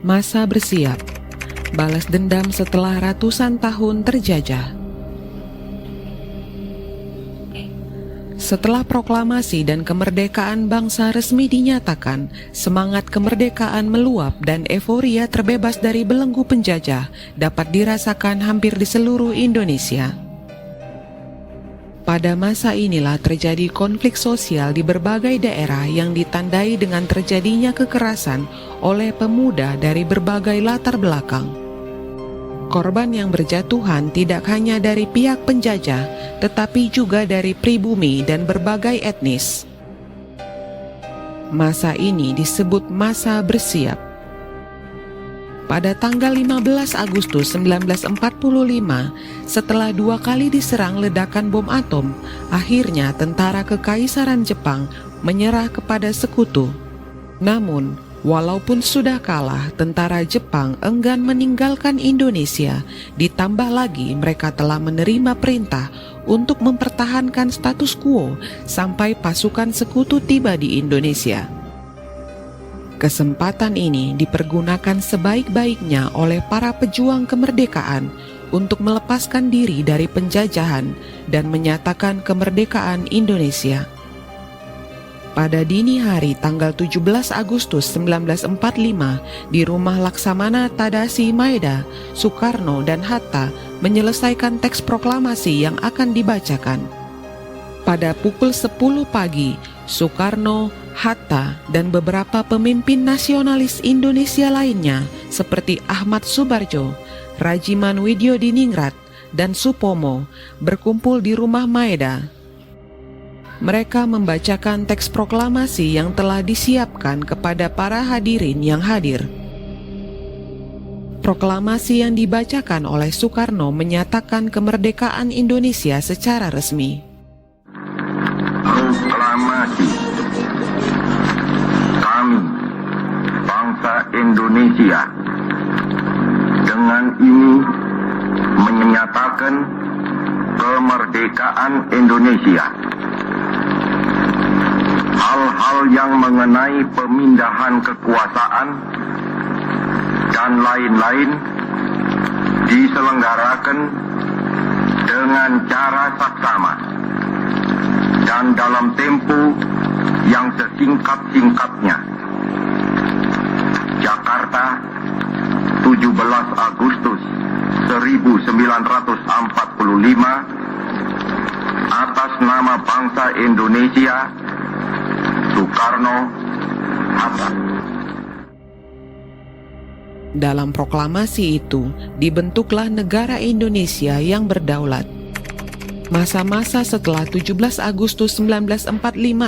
Masa bersiap, balas dendam setelah ratusan tahun terjajah. Setelah proklamasi dan kemerdekaan bangsa resmi dinyatakan, semangat kemerdekaan meluap dan euforia terbebas dari belenggu penjajah dapat dirasakan hampir di seluruh Indonesia. Pada masa inilah terjadi konflik sosial di berbagai daerah yang ditandai dengan terjadinya kekerasan oleh pemuda dari berbagai latar belakang. Korban yang berjatuhan tidak hanya dari pihak penjajah, tetapi juga dari pribumi dan berbagai etnis. Masa ini disebut masa bersiap. Pada tanggal 15 Agustus 1945, setelah 2 kali diserang ledakan bom atom, akhirnya tentara Kekaisaran Jepang menyerah kepada sekutu. Namun, walaupun sudah kalah, tentara Jepang enggan meninggalkan Indonesia. Ditambah lagi mereka telah menerima perintah untuk mempertahankan status quo sampai pasukan sekutu tiba di Indonesia. Kesempatan ini dipergunakan sebaik-baiknya oleh para pejuang kemerdekaan untuk melepaskan diri dari penjajahan dan menyatakan kemerdekaan Indonesia. Pada dini hari tanggal 17 Agustus 1945 di rumah Laksamana Tadashi Maeda, Soekarno dan Hatta menyelesaikan teks proklamasi yang akan dibacakan. Pada pukul 10 pagi, Soekarno, Hatta, dan beberapa pemimpin nasionalis Indonesia lainnya seperti Ahmad Subarjo, Rajiman Widyodiningrat, dan Supomo berkumpul di rumah Maeda. Mereka membacakan teks proklamasi yang telah disiapkan kepada para hadirin yang hadir. Proklamasi yang dibacakan oleh Soekarno menyatakan kemerdekaan Indonesia secara resmi. Proklamasi. Kami, bangsa Indonesia, dengan ini menyatakan kemerdekaan Indonesia. Hal-hal yang mengenai pemindahan kekuasaan dan lain-lain diselenggarakan dengan cara saksama dan dalam tempo yang sesingkat-singkatnya. Jakarta, 17 Agustus 1945, atas nama bangsa Indonesia, Soekarno, Hatta. Dalam proklamasi itu, dibentuklah negara Indonesia yang berdaulat. Masa-masa setelah 17 Agustus 1945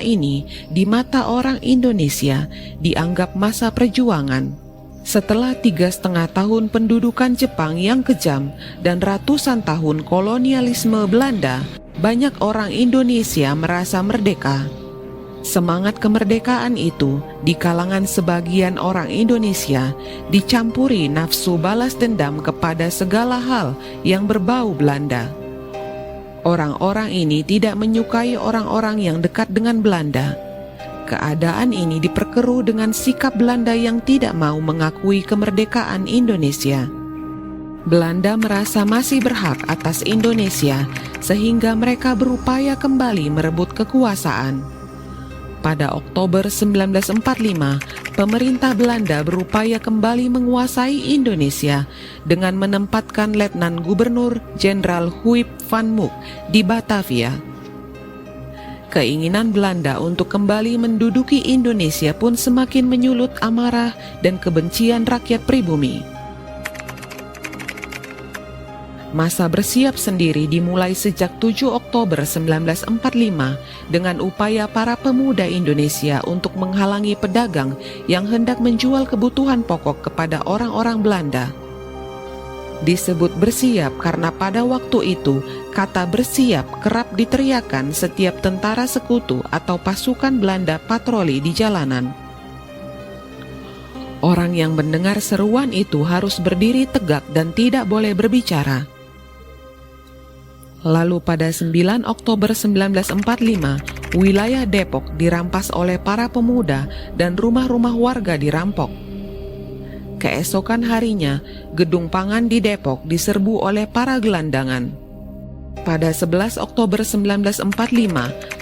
ini di mata orang Indonesia dianggap masa perjuangan. Setelah 3,5 tahun pendudukan Jepang yang kejam dan ratusan tahun kolonialisme Belanda, banyak orang Indonesia merasa merdeka. Semangat kemerdekaan itu di kalangan sebagian orang Indonesia dicampuri nafsu balas dendam kepada segala hal yang berbau Belanda. Orang-orang ini tidak menyukai orang-orang yang dekat dengan Belanda. Keadaan ini diperkeruh dengan sikap Belanda yang tidak mau mengakui kemerdekaan Indonesia. Belanda merasa masih berhak atas Indonesia sehingga mereka berupaya kembali merebut kekuasaan. Pada Oktober 1945, pemerintah Belanda berupaya kembali menguasai Indonesia dengan menempatkan Letnan Gubernur Jenderal Huip van Mook di Batavia. Keinginan Belanda untuk kembali menduduki Indonesia pun semakin menyulut amarah dan kebencian rakyat pribumi. Masa bersiap sendiri dimulai sejak 7 Oktober 1945 dengan upaya para pemuda Indonesia untuk menghalangi pedagang yang hendak menjual kebutuhan pokok kepada orang-orang Belanda. Disebut bersiap karena pada waktu itu kata bersiap kerap diteriakan setiap tentara sekutu atau pasukan Belanda patroli di jalanan. Orang yang mendengar seruan itu harus berdiri tegak dan tidak boleh berbicara. Lalu pada 9 Oktober 1945, wilayah Depok dirampas oleh para pemuda dan rumah-rumah warga dirampok. Keesokan harinya, gedung pangan di Depok diserbu oleh para gelandangan. Pada 11 Oktober 1945,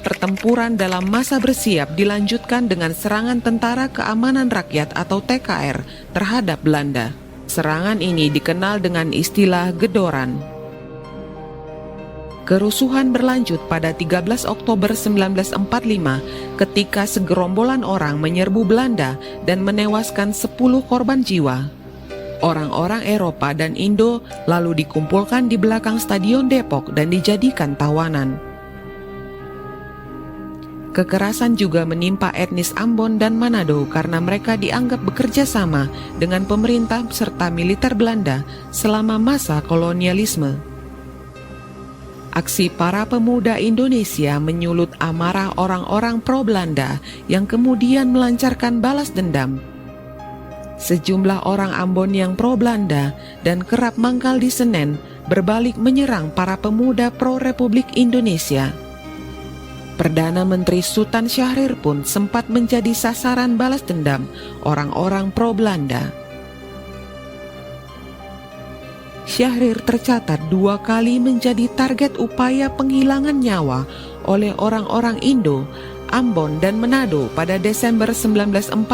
pertempuran dalam masa bersiap dilanjutkan dengan serangan Tentara Keamanan Rakyat atau TKR terhadap Belanda. Serangan ini dikenal dengan istilah Gedoran. Kerusuhan berlanjut pada 13 Oktober 1945 ketika segerombolan orang menyerbu Belanda dan menewaskan 10 korban jiwa. Orang-orang Eropa dan Indo lalu dikumpulkan di belakang Stadion Depok dan dijadikan tawanan. Kekerasan juga menimpa etnis Ambon dan Manado karena mereka dianggap bekerja sama dengan pemerintah serta militer Belanda selama masa kolonialisme. Aksi para pemuda Indonesia menyulut amarah orang-orang pro-Belanda yang kemudian melancarkan balas dendam. Sejumlah orang Ambon yang pro-Belanda dan kerap mangkal di Senen berbalik menyerang para pemuda pro-Republik Indonesia. Perdana Menteri Sultan Syahrir pun sempat menjadi sasaran balas dendam orang-orang pro-Belanda. Syahrir tercatat 2 kali menjadi target upaya penghilangan nyawa oleh orang-orang Indo, Ambon dan Manado pada Desember 1945.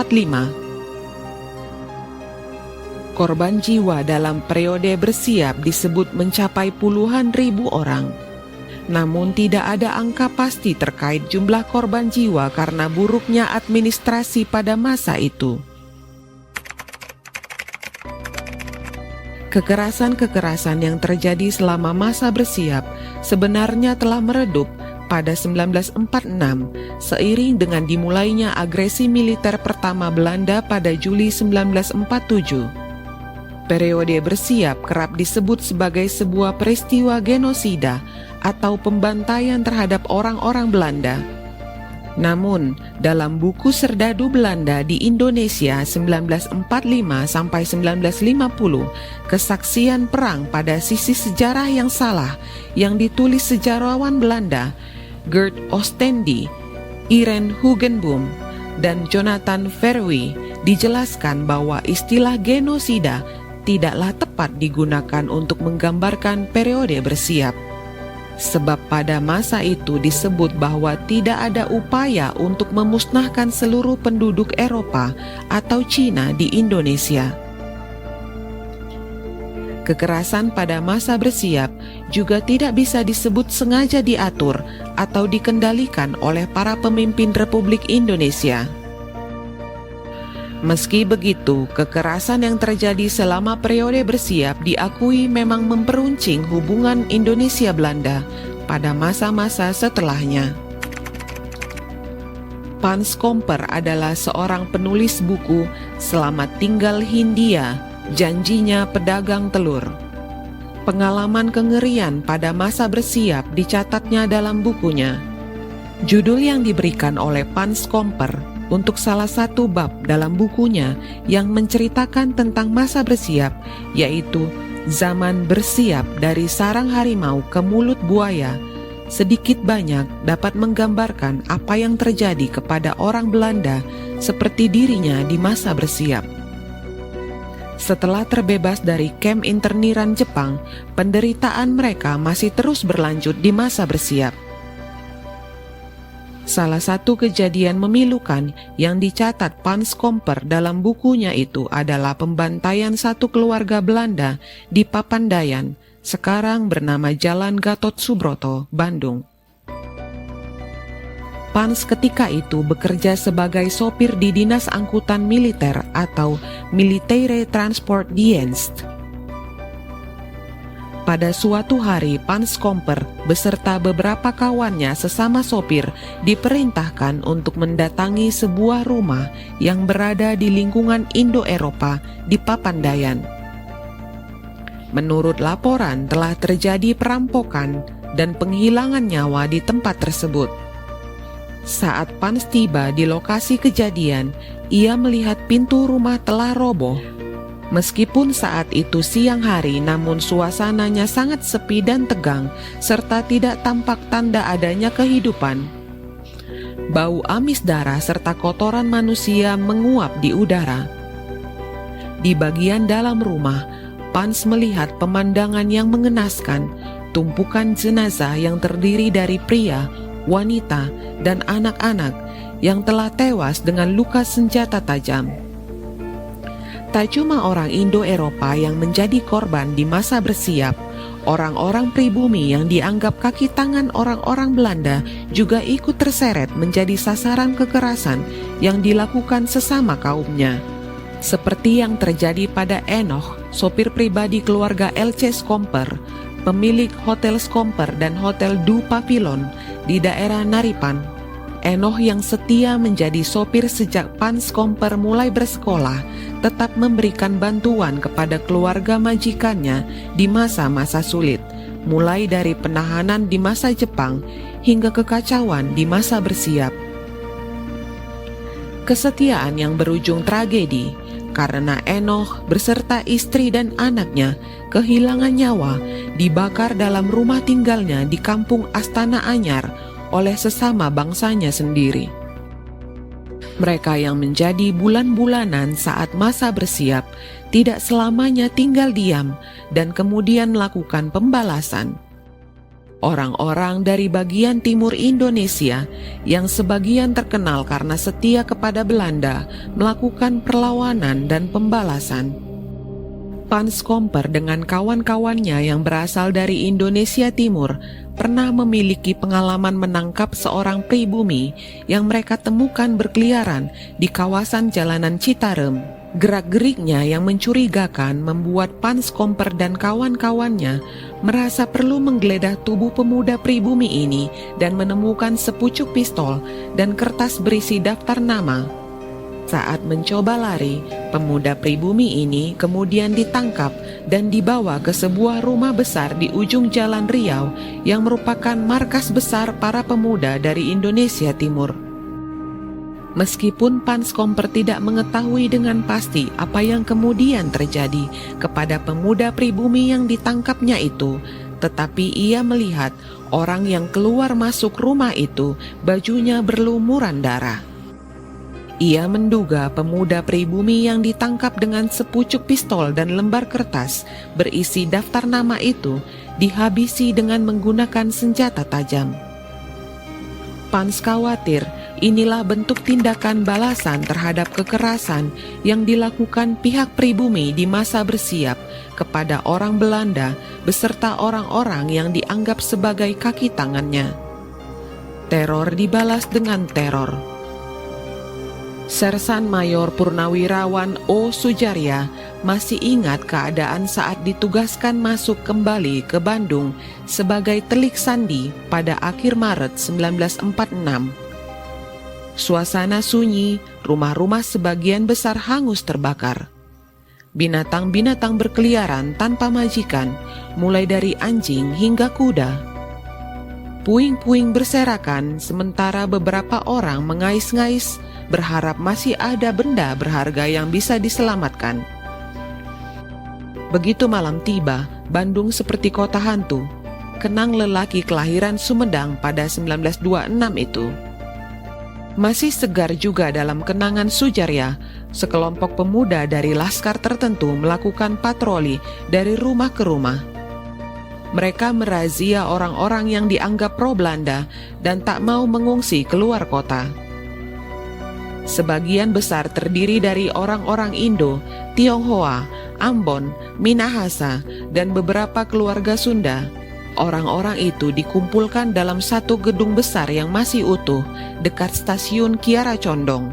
Korban jiwa dalam periode bersiap disebut mencapai puluhan ribu orang. Namun tidak ada angka pasti terkait jumlah korban jiwa karena buruknya administrasi pada masa itu. Kekerasan-kekerasan yang terjadi selama masa bersiap sebenarnya telah meredup pada 1946 seiring dengan dimulainya agresi militer pertama Belanda pada Juli 1947. Periode bersiap kerap disebut sebagai sebuah peristiwa genosida atau pembantaian terhadap orang-orang Belanda. Namun, dalam buku Serdadu Belanda di Indonesia 1945 sampai 1950, kesaksian perang pada sisi sejarah yang salah yang ditulis sejarawan Belanda Gert Oostende, Irene Hugenboom, dan Jonathan Verwy dijelaskan bahwa istilah genosida tidaklah tepat digunakan untuk menggambarkan periode bersiap. Sebab pada masa itu disebut bahwa tidak ada upaya untuk memusnahkan seluruh penduduk Eropa atau Cina di Indonesia. Kekerasan pada masa bersiap juga tidak bisa disebut sengaja diatur atau dikendalikan oleh para pemimpin Republik Indonesia. Meski begitu, kekerasan yang terjadi selama periode bersiap diakui memang memperuncing hubungan Indonesia-Belanda pada masa-masa setelahnya. Pans Komper adalah seorang penulis buku Selamat Tinggal Hindia, Janjinya Pedagang Telur. Pengalaman kengerian pada masa bersiap dicatatnya dalam bukunya. Judul yang diberikan oleh Pans Komper untuk salah satu bab dalam bukunya yang menceritakan tentang masa bersiap, yaitu Zaman Bersiap dari Sarang Harimau ke Mulut Buaya, sedikit banyak dapat menggambarkan apa yang terjadi kepada orang Belanda seperti dirinya di masa bersiap. Setelah terbebas dari kamp interniran Jepang, penderitaan mereka masih terus berlanjut di masa bersiap. Salah satu kejadian memilukan yang dicatat Pans Komper dalam bukunya itu adalah pembantaian satu keluarga Belanda di Papandayan, sekarang bernama Jalan Gatot Subroto, Bandung. Pans ketika itu bekerja sebagai sopir di Dinas Angkutan Militer atau Militaire Transport Dienst. Pada suatu hari, Pans Komper beserta beberapa kawannya sesama sopir diperintahkan untuk mendatangi sebuah rumah yang berada di lingkungan Indo-Eropa di Papandayan. Menurut laporan, telah terjadi perampokan dan penghilangan nyawa di tempat tersebut. Saat Pans tiba di lokasi kejadian, ia melihat pintu rumah telah roboh. Meskipun saat itu siang hari, namun suasananya sangat sepi dan tegang, serta tidak tampak tanda adanya kehidupan. Bau amis darah serta kotoran manusia menguap di udara. Di bagian dalam rumah, Pans melihat pemandangan yang mengenaskan, tumpukan jenazah yang terdiri dari pria, wanita, dan anak-anak yang telah tewas dengan luka senjata tajam. Tak cuma orang Indo-Eropa yang menjadi korban di masa bersiap, orang-orang pribumi yang dianggap kaki tangan orang-orang Belanda juga ikut terseret menjadi sasaran kekerasan yang dilakukan sesama kaumnya. Seperti yang terjadi pada Enoch, sopir pribadi keluarga L.C. Skomper, pemilik Hotel Skomper dan Hotel Du Pavillon di daerah Naripan. Enoch yang setia menjadi sopir sejak Pans Skomper mulai bersekolah, tetap memberikan bantuan kepada keluarga majikannya di masa-masa sulit, mulai dari penahanan di masa Jepang hingga kekacauan di masa bersiap. Kesetiaan yang berujung tragedi, karena Enoch beserta istri dan anaknya kehilangan nyawa dibakar dalam rumah tinggalnya di kampung Astana Anyar oleh sesama bangsanya sendiri. Mereka yang menjadi bulan-bulanan saat masa bersiap tidak selamanya tinggal diam dan kemudian melakukan pembalasan. Orang-orang dari bagian timur Indonesia yang sebagian terkenal karena setia kepada Belanda melakukan perlawanan dan pembalasan. Pans Skomper dengan kawan-kawannya yang berasal dari Indonesia Timur pernah memiliki pengalaman menangkap seorang pribumi yang mereka temukan berkeliaran di kawasan jalanan Citarem. Gerak-geriknya yang mencurigakan membuat Pans Skomper dan kawan-kawannya merasa perlu menggeledah tubuh pemuda pribumi ini dan menemukan sepucuk pistol dan kertas berisi daftar nama. Saat mencoba lari, pemuda pribumi ini kemudian ditangkap dan dibawa ke sebuah rumah besar di ujung Jalan Riau yang merupakan markas besar para pemuda dari Indonesia Timur. Meskipun Pans Skomper tidak mengetahui dengan pasti apa yang kemudian terjadi kepada pemuda pribumi yang ditangkapnya itu, tetapi ia melihat orang yang keluar masuk rumah itu bajunya berlumuran darah. Ia menduga pemuda pribumi yang ditangkap dengan sepucuk pistol dan lembar kertas berisi daftar nama itu dihabisi dengan menggunakan senjata tajam. Pans khawatir inilah bentuk tindakan balasan terhadap kekerasan yang dilakukan pihak pribumi di masa bersiap kepada orang Belanda beserta orang-orang yang dianggap sebagai kaki tangannya. Teror dibalas dengan teror. Sersan Mayor Purnawirawan O. Sujarya masih ingat keadaan saat ditugaskan masuk kembali ke Bandung sebagai telik sandi pada akhir Maret 1946. Suasana sunyi, rumah-rumah sebagian besar hangus terbakar. Binatang-binatang berkeliaran tanpa majikan, mulai dari anjing hingga kuda. Puing-puing berserakan sementara beberapa orang mengais-ngais berharap masih ada benda berharga yang bisa diselamatkan. Begitu malam tiba, Bandung seperti kota hantu. Kenang lelaki kelahiran Sumedang pada 1926 itu. Masih segar juga dalam kenangan Sujarya, sekelompok pemuda dari laskar tertentu melakukan patroli dari rumah ke rumah. Mereka merazia orang-orang yang dianggap pro-Belanda dan tak mau mengungsi keluar kota. Sebagian besar terdiri dari orang-orang Indo, Tionghoa, Ambon, Minahasa, dan beberapa keluarga Sunda. Orang-orang itu dikumpulkan dalam satu gedung besar yang masih utuh dekat stasiun Kiara Condong.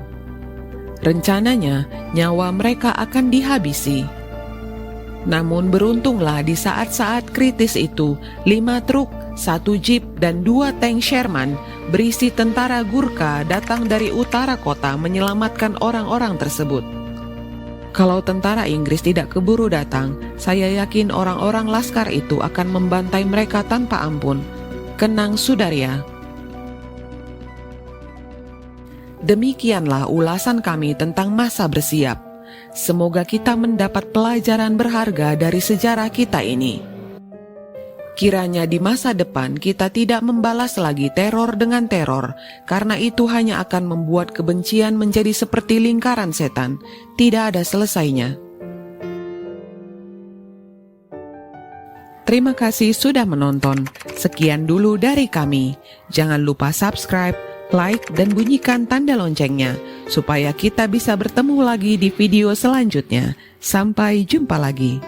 Rencananya, nyawa mereka akan dihabisi. Namun beruntunglah di saat-saat kritis itu, 5 truk, 1 jeep, dan 2 tank Sherman berisi tentara Gurkha datang dari utara kota menyelamatkan orang-orang tersebut. Kalau tentara Inggris tidak keburu datang, saya yakin orang-orang laskar itu akan membantai mereka tanpa ampun. Kenang Sudarya. Demikianlah ulasan kami tentang masa bersiap. Semoga kita mendapat pelajaran berharga dari sejarah kita ini. Kiranya di masa depan kita tidak membalas lagi teror dengan teror, karena itu hanya akan membuat kebencian menjadi seperti lingkaran setan, tidak ada selesainya. Terima kasih sudah menonton. Sekian dulu dari kami. Jangan lupa subscribe, like, dan bunyikan tanda loncengnya supaya kita bisa bertemu lagi di video selanjutnya. Sampai jumpa lagi.